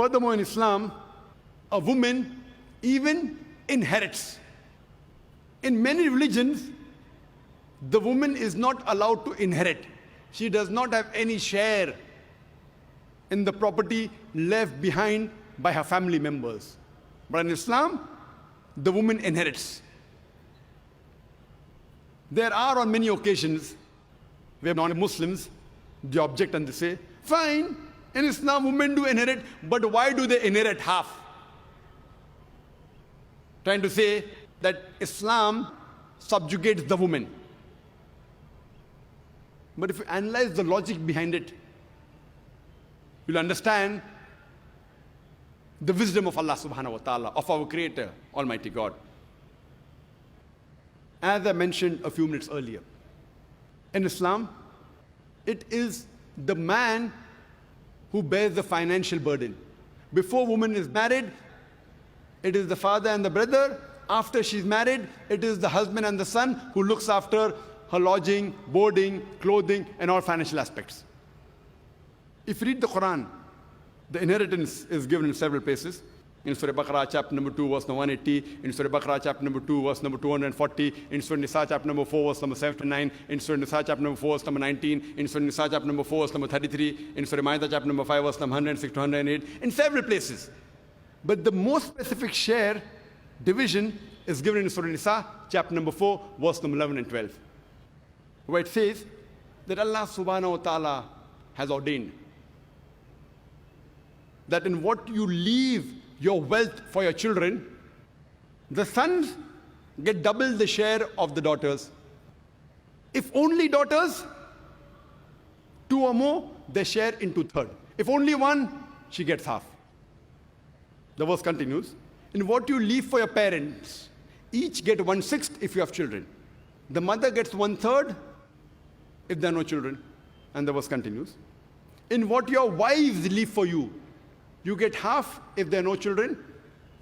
Furthermore, in Islam, a woman even inherits. In many religions, the woman is not allowed to inherit. She does not have any share in the property left behind by her family members. But in Islam, the woman inherits. There are on many occasions where non-Muslims, they object and they say, fine, in Islam women do inherit, but why do they inherit half? Trying to say that Islam subjugates the woman. But if you analyze the logic behind it, you'll understand the wisdom of Allah subhanahu wa ta'ala, of our Creator, Almighty God. As I mentioned a few minutes earlier, in Islam, it is the man who bears the financial burden. Before woman is married, it is the father and the brother. After she's married, it is the husband and the son who looks after her lodging, boarding, clothing, and all financial aspects. If you read the Quran, the inheritance is given in several places. In Surah Baqarah, chapter number 2, verse number 180. In Surah Baqarah, chapter number 2, verse number 240. In Surah Nisa, chapter number 4, verse number 79. In Surah Nisa, chapter number 4, verse number 19. In Surah Nisa, chapter number 4, verse number 33. In Surah Ma'idah, chapter number 5, verse number 106 to 108. In several places. But the most specific share division is given in Surah Nisa, chapter number 4, verse number 11 and 12. Where it says that Allah subhanahu wa ta'ala has ordained that in what you leave your wealth for your children, the sons get double the share of the daughters. If only daughters, 2 or more, they share into third. If only one, she gets half. The verse continues. In what you leave for your parents, each get 1/6 if you have children. The mother gets 1/3 if there are no children. And the verse continues. In what your wives leave for you, you get half if there are no children.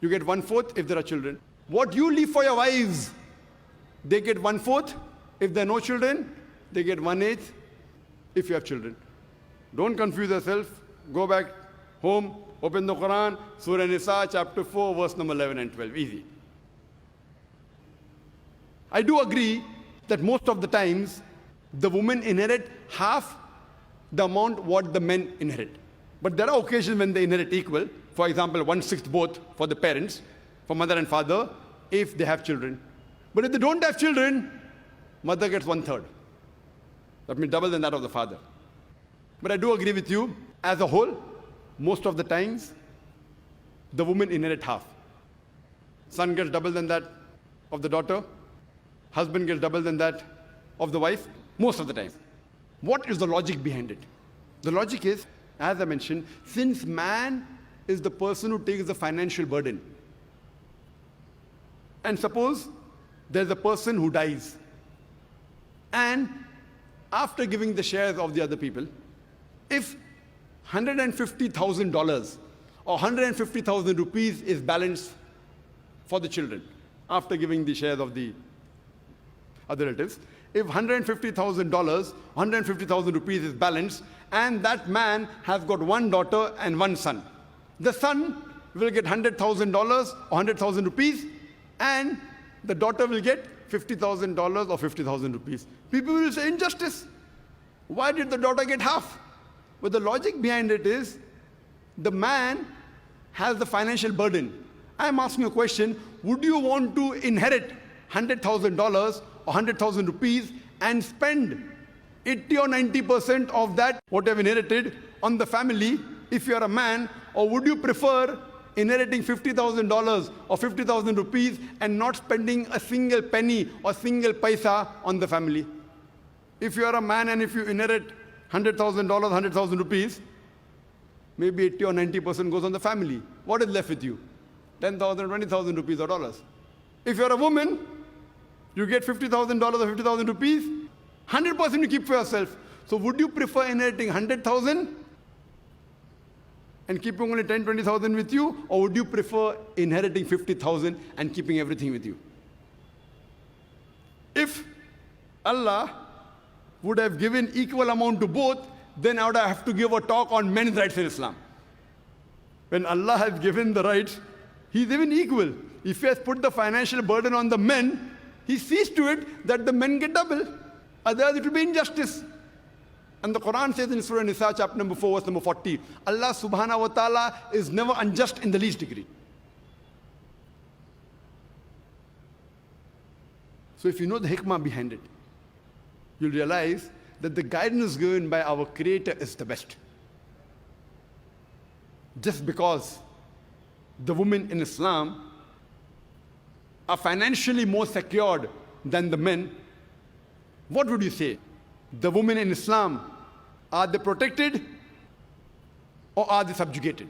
You get 1/4 if there are children. What you leave for your wives, they get 1/4 if there are no children. They get 1/8 if you have children. Don't confuse yourself. Go back home, open the Quran, Surah Nisa, chapter 4, verse number 11 and 12. Easy. I do agree that most of the times, the women inherit half the amount what the men inherit. But there are occasions when they inherit equal. For example, 1/6 both for the parents, for mother and father, if they have children. But if they don't have children, mother gets 1/3. That means double than that of the father. But I do agree with you, as a whole, most of the times, the woman inherit half. Son gets double than that of the daughter. Husband gets double than that of the wife, most of the time. What is the logic behind it? The logic is, as I mentioned, since man is the person who takes the financial burden, and suppose there's a person who dies, and after giving the shares of the other people, if $150,000 or 150,000 rupees is balanced for the children, after giving the shares of the other relatives, if $150,000, 150,000 rupees is balanced, and that man has got one daughter and one son, the son will get $100,000 or 100,000 rupees, and the daughter will get $50,000 or 50,000 rupees. People will say injustice. Why did the daughter get half? But the logic behind it is, the man has the financial burden. I'm asking you a question, would you want to inherit $100,000 or 100,000 rupees and spend 80 or 90% of that, what you have inherited, on the family if you are a man? Or would you prefer inheriting $50,000 or 50,000 rupees and not spending a single penny or single paisa on the family? If you are a man and if you inherit $100,000, 100,000 rupees, maybe 80 or 90% goes on the family. What is left with you? 10,000, 20,000 rupees or dollars. If you're a woman, you get $50,000 or 50,000 rupees, 100% you keep for yourself. So would you prefer inheriting 100,000 and keeping only 10, 20,000 with you, or would you prefer inheriting 50,000 and keeping everything with you? If Allah would have given equal amount to both, then I would have to give a talk on men's rights in Islam. When Allah has given the rights, He's even equal. If He has put the financial burden on the men, He sees to it that the men get double. Otherwise, it will be injustice. And the Quran says in Surah Nisa, chapter number 4, verse number 40, Allah subhanahu wa ta'ala is never unjust in the least degree. So if you know the hikmah behind it, you'll realize that the guidance given by our Creator is the best. Just because the women in Islam are financially more secured than the men, what would you say? The women in Islam, are they protected or are they subjugated?